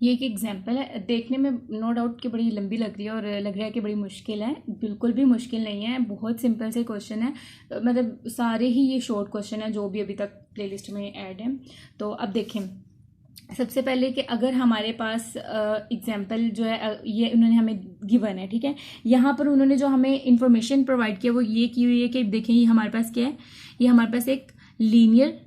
ये एक एग्जाम्पल है, देखने में नो डाउट कि बड़ी लंबी लग रही है और लग रहा है कि बड़ी मुश्किल है। बिल्कुल भी मुश्किल नहीं है, बहुत सिंपल से क्वेश्चन है। मतलब सारे ही ये शॉर्ट क्वेश्चन है जो भी अभी तक प्लेलिस्ट में ऐड है। तो अब देखें, सबसे पहले कि अगर हमारे पास एग्जाम्पल जो है ये उन्होंने हमें गिवन है, ठीक है। यहाँ पर उन्होंने जो हमें इंफॉर्मेशन प्रोवाइड किया वो ये की हुई है कि देखें ये हमारे पास क्या है, ये हमारे पास एक लीनियर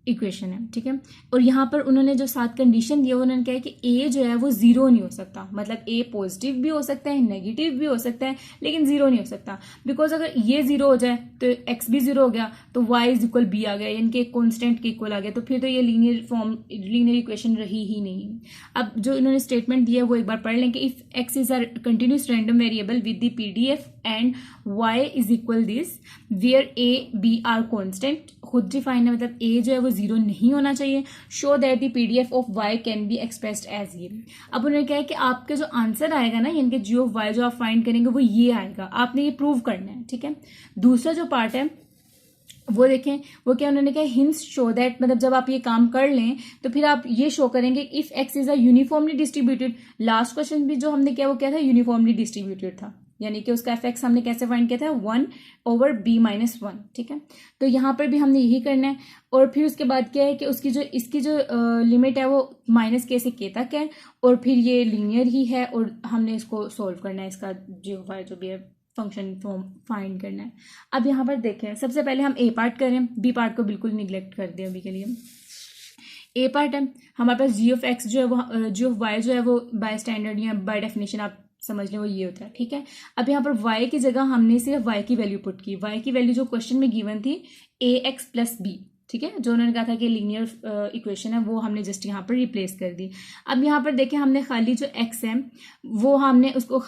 इक्वेशन है, ठीक है। और यहाँ पर उन्होंने जो सात कंडीशन दिया उन्होंने कहा है कि ए जो है वो जीरो नहीं हो सकता, मतलब ए पॉजिटिव भी हो सकता है, नेगेटिव भी हो सकता है, लेकिन जीरो नहीं हो सकता। बिकॉज अगर ये जीरो हो जाए तो एक्स भी जीरो हो गया, तो वाई इज इक्वल बी आ गया, यानी कि कॉन्स्टेंट के इक्वल आ गया, तो फिर तो ये लीनियर इक्वेशन रही ही नहीं। अब जो इन्होंने स्टेटमेंट दिया है वो एक बार पढ़ लें कि if x is a continuous random variable with the PDF and y is equal this where a b are constant, खुद डिफाइन है, मतलब a जो है वो जीरो नहीं होना चाहिए। Show that the PDF of y can be expressed as ये। अब उन्होंने कहा है कि आपका जो आंसर आएगा ना, यानी कि g ऑफ y जो आप फाइंड करेंगे वो ये आएगा, आपने ये प्रूव करना है, ठीक है। दूसरा जो पार्ट है वो देखें, वो क्या उन्होंने कहा, हिंस शो दैट, मतलब जब आप ये काम कर लें तो फिर आप ये शो करेंगे if x is a uniformly distributed. Last question भी जो हमने किया वो क्या था, यूनिफॉर्मली डिस्ट्रीब्यूटेड था, यानी कि उसका एफ एक्स हमने कैसे फाइंड किया था, 1/b-1, ठीक है। तो यहाँ पर भी हमने यही करना है। और फिर उसके बाद क्या है कि इसकी जो लिमिट है वो -k से k तक है, और फिर ये लीनियर ही है, और हमने इसको सोल्व करना है, इसका जो भी है फंक्शन फॉर्म फाइंड करना है। अब यहाँ पर देखें, सबसे पहले हम ए पार्ट करें, बी पार्ट को बिल्कुल निगलेक्ट कर दें अभी के लिए। ए पार्ट है हमारे पास जी ऑफ एक्स जो है वो, जी ऑफ वाई जो है वो बाय स्टैंडर्ड या बाय डेफिनेशन आप समझ लें वो ये होता है, ठीक है। अब यहाँ पर y की जगह हमने सिर्फ y की वैल्यू पुट की, y की वैल्यू जो क्वेश्चन में गिवन थी ax + b, ठीक है, जो उन्होंने कहा था कि लीनियर इक्वेशन है वो हमने जस्ट यहाँ पर रिप्लेस कर दी। अब यहाँ पर देखें, हमने खाली जो x है वो हमने उसको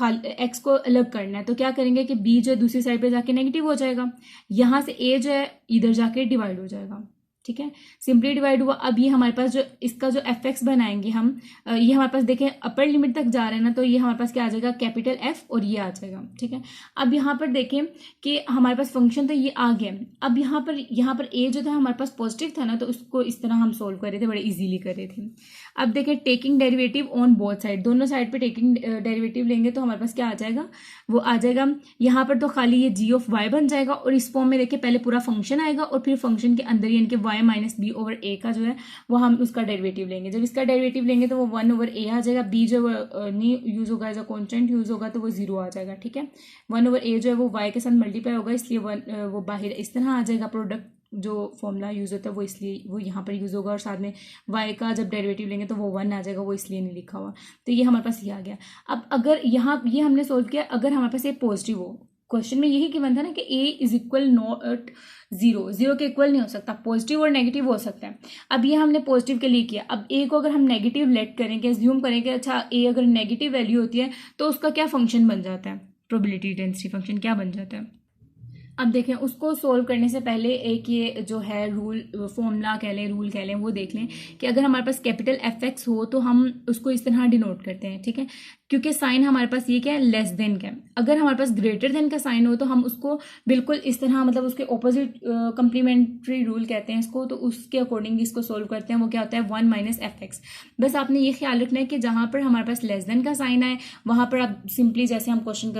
x को अलग करना है, तो क्या करेंगे कि b जो है दूसरी साइड पे जाके नेगेटिव हो जाएगा, यहाँ से a जो है इधर जाके डिवाइड हो जाएगा, ठीक है, सिंपली डिवाइड हुआ। अब ये हमारे पास जो इसका जो एफ एक्स बनाएंगे हम, ये हमारे पास देखें अपर लिमिट तक जा रहे हैं ना, तो ये हमारे पास क्या आ जाएगा, कैपिटल एफ, और ये आ जाएगा, ठीक है। अब यहाँ पर देखें कि हमारे पास फंक्शन तो ये आ गया। अब यहाँ पर ए जो था हमारे पास पॉजिटिव था ना, तो उसको इस तरह हम सोल्व कर रहे थे, बड़े इजीली कर रहे थे। अब देखें, taking derivative on both side, दोनों साइड पे टेकिंग डेरिवेटिव लेंगे तो हमारे पास क्या आ जाएगा, वो आ जाएगा यहाँ पर तो खाली ये जी ऑफ वाई बन जाएगा, और इस फॉर्म में देखिए पहले पूरा फंक्शन आएगा और फिर फंक्शन के अंदर यानी कि y - b/a का जो है वो हम उसका डेरिवेटिव लेंगे। जब इसका डेरिवेटिव लेंगे तो वो 1/a आ जाएगा, b जो नहीं यूज होगा, एज अ कॉन्स्टेंट यूज होगा तो वो 0 आ जाएगा, ठीक है। 1/a जो है वो y के साथ मल्टीप्लाई होगा, इसलिए वो बाहर इस तरह आ जाएगा। प्रोडक्ट जो फॉर्मूला यूज होता है वो इसलिए वो यहाँ पर यूज होगा, और साथ में y का जब डेरिवेटिव लेंगे तो वो 1 आ जाएगा, वो इसलिए नहीं लिखा हुआ। तो ये हमारे पास ये आ गया। अब अगर यहाँ ये हमने सोल्व किया, अगर हमारे पास ये पॉजिटिव हो, क्वेश्चन में यही गिवन था ना कि a is equal not zero के इक्वल नहीं हो सकता, पॉजिटिव और नेगेटिव हो सकता है। अब ये हमने पॉजिटिव के लिए किया, अब a को अगर हम नेगेटिव लेट करेंगे, एज्यूम करेंगे, अच्छा a अगर नेगेटिव वैल्यू होती है तो उसका क्या फंक्शन बन जाता है, प्रोबेबिलिटी डेंसिटी फंक्शन क्या बन जाता है। अब देखें, उसको सोल्व करने से पहले एक ये जो है रूल, फॉर्मूला कह लें, रूल कह लें, वो देख लें कि अगर हमारे पास कैपिटल एफ एक्स हो तो हम उसको इस तरह डिनोट करते हैं, ठीक है, क्योंकि साइन हमारे पास ये क्या है, लेस देन का। अगर हमारे पास ग्रेटर देन का साइन हो तो हम उसको बिल्कुल इस तरह, मतलब उसके ऑपोजिट कंप्लीमेंट्री रूल कहते हैं इसको, तो उसके अकॉर्डिंग इसको सोल्व करते हैं। वो क्या होता है, 1 - एफ एक्स। बस आपने ये ख्याल रखना है कि जहाँ पर हमारे पास लेस देन का साइन आए वहाँ पर आप सिंपली जैसे हम क्वेश्चन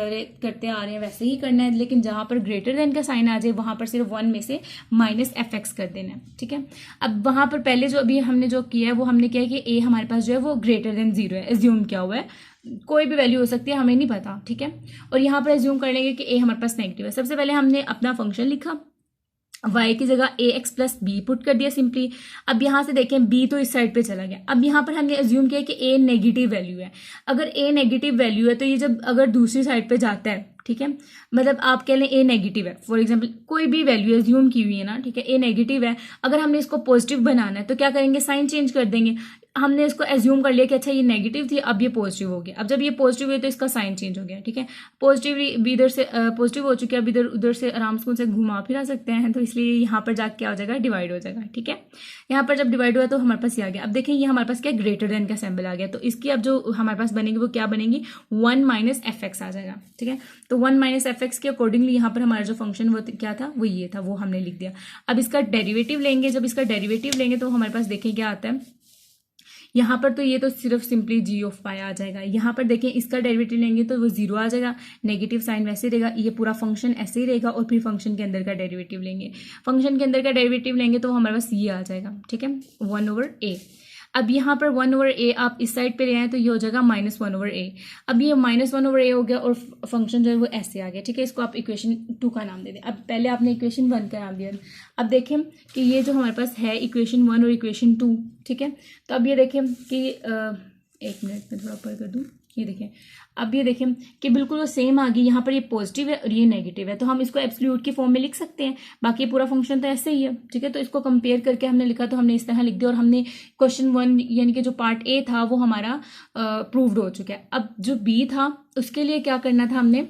करते आ रहे हैं वैसे ही करना है, लेकिन जहाँ पर ग्रेटर देन का साइन आ जाए वहाँ पर सिर्फ 1 में से -एफ एक्स कर देना है, ठीक है। अब वहाँ पर पहले जो अभी हमने जो किया है वो हमने किया है कि ए हमारे पास जो है वो ग्रेटर देन 0 है, एज्यूम किया हुआ है, कोई भी वैल्यू हो सकती है, हमें नहीं पता, ठीक है। और यहाँ पर एज्यूम कर लेंगे कि ए हमारे पास नेगेटिव है। सबसे पहले हमने अपना फंक्शन लिखा, y की जगह ax + b पुट कर दिया सिंपली। अब यहाँ से देखें b तो इस साइड पे चला गया। अब यहाँ पर हमने एज्यूम किया कि a नेगेटिव वैल्यू है। अगर a नेगेटिव वैल्यू है तो ये जब अगर दूसरी साइड पे जाता है, ठीक है, मतलब आप कह लें a नेगेटिव है, फॉर एग्जांपल कोई भी वैल्यू एज्यूम की हुई है ना, ठीक है, a नेगेटिव है, अगर हमने इसको पॉजिटिव बनाना है तो क्या करेंगे, साइन चेंज कर देंगे। हमने इसको एज्यूम कर लिया कि अच्छा ये नेगेटिव थी, अब ये पॉजिटिव हो गया। अब जब ये पॉजिटिव है तो इसका साइन चेंज हो गया, ठीक है, पॉजिटिव भी इधर से पॉजिटिव हो चुका है, अब इधर उधर से आराम से घुमा फिरा सकते हैं, तो इसलिए यहाँ पर जाके क्या हो जाएगा, डिवाइड हो जाएगा, ठीक है। यहाँ पर जब डिवाइड हुआ तो हमारे पास ये आ गया। अब देखें ये हमारे पास क्या ग्रेटर देन का सिंबल आ गया, तो इसकी अब जो हमारे पास बनेगी वो क्या बनेगी, 1 - एफ एक्स आ जाएगा, ठीक है। तो 1 - एफ एक्स के अकॉर्डिंगली यहाँ पर हमारा जो फंक्शन वो क्या था, वो ये था, वो हमने लिख दिया। अब इसका डेरिवेटिव लेंगे, जब इसका डेरिवेटिव लेंगे तो हमारे पास देखें क्या आता है, यहाँ पर तो ये तो सिर्फ सिंपली जी ऑफ पाई आ जाएगा। यहाँ पर देखें इसका डेरिवेटिव लेंगे तो वो 0 आ जाएगा, नेगेटिव साइन वैसे रहेगा, ये पूरा फंक्शन ऐसे ही रहेगा, और फिर फंक्शन के अंदर का डेरिवेटिव लेंगे, फंक्शन के अंदर का डेरिवेटिव लेंगे तो हमारे पास ये आ जाएगा, ठीक है, 1/a। अब यहाँ पर 1/a आप इस साइड पे ले आए तो ये हो जाएगा -1/a। अब ये -1/a हो गया और फंक्शन जो है वो ऐसे आ गया, ठीक है। इसको आप इक्वेशन 2 का नाम दे दें। अब पहले आपने इक्वेशन 1 का नाम दिया। अब देखें कि ये जो हमारे पास है इक्वेशन 1 और इक्वेशन 2, ठीक है। तो अब ये देखें कि एक मिनट में थोड़ा ऊपर कर दूँ, ये देखें, अब ये देखें कि बिल्कुल वो सेम आ गई। यहाँ पर ये पॉजिटिव है और ये नेगेटिव है, तो हम इसको एब्सोल्यूट की फॉर्म में लिख सकते हैं। बाकी पूरा फंक्शन तो ऐसे ही है, ठीक है। तो इसको कंपेयर करके हमने लिखा, तो हमने इस तरह लिख दिया, और हमने क्वेश्चन 1 यानी कि जो पार्ट ए था वो हमारा प्रूव्ड हो चुका है। अब जो बी था उसके लिए क्या करना था हमने,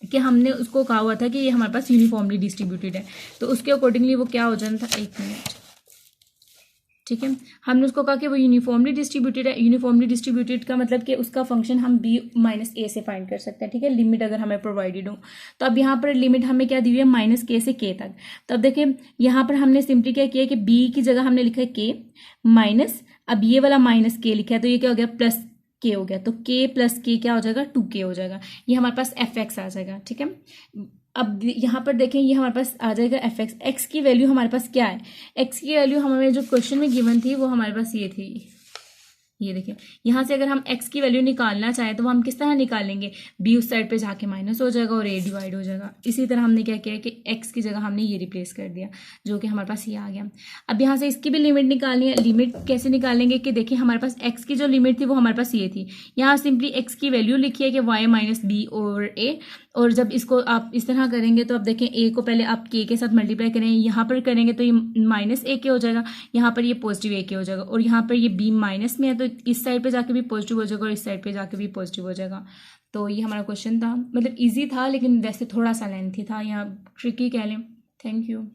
कि हमने उसको कहा हुआ था कि ये हमारे पास यूनिफॉर्मली डिस्ट्रीब्यूटेड है, तो उसके अकॉर्डिंगली वो क्या हो जाना था, एक मिनट, ठीक है। हमने उसको कहा कि वो यूनिफॉर्मली डिस्ट्रीब्यूटेड है। यूनिफॉर्मली डिस्ट्रीब्यूटेड का मतलब कि उसका फंक्शन हम b - a से फाइंड कर सकते हैं, ठीक है, लिमिट अगर हमें प्रोवाइडेड हो। तो अब यहाँ पर लिमिट हमें क्या दी हुई है, -k से k तक। तो अब देखिए यहाँ पर हमने सिंपली क्या किया कि b की जगह हमने लिखा है k माइनस, अब ये वाला -k लिखा है तो ये क्या हो गया, +k हो गया। तो k + k क्या हो जाएगा, 2k हो जाएगा। ये हमारे पास fx आ जाएगा, ठीक है। अब यहाँ पर देखें ये हमारे पास आ जाएगा fx। x की वैल्यू हमारे पास क्या है, x की वैल्यू हमें जो क्वेश्चन में गिवन थी वो हमारे पास ये थी, ये देखिए। यहाँ से अगर हम x की वैल्यू निकालना चाहें तो हम किस तरह निकालेंगे, b उस साइड पे जाके माइनस हो जाएगा और a डिवाइड हो जाएगा। इसी तरह हमने क्या किया कि x की जगह हमने ये रिप्लेस कर दिया, जो कि हमारे पास ये आ गया। अब यहाँ से इसकी भी लिमिट निकालनी है। लिमिट कैसे निकालेंगे कि देखिए हमारे पास x की जो लिमिट थी वो हमारे पास ये थी। यहाँ सिंपली x की वैल्यू लिखी है कि y - b ओवर a, और जब इसको आप इस तरह करेंगे तो अब देखें a को पहले आप k के साथ मल्टीप्लाई करें, यहाँ पर करेंगे तो ये -ak हो जाएगा, यहाँ पर ये पॉजिटिव ak हो जाएगा, और यहाँ पर ये b माइनस में है तो इस साइड पे जाके भी पॉजिटिव हो जाएगा और इस साइड पे जाके भी पॉजिटिव हो जाएगा। तो ये हमारा क्वेश्चन था, मतलब इजी था लेकिन वैसे थोड़ा सा लेंथी था, यहाँ ट्रिकी कह लें। Thank you.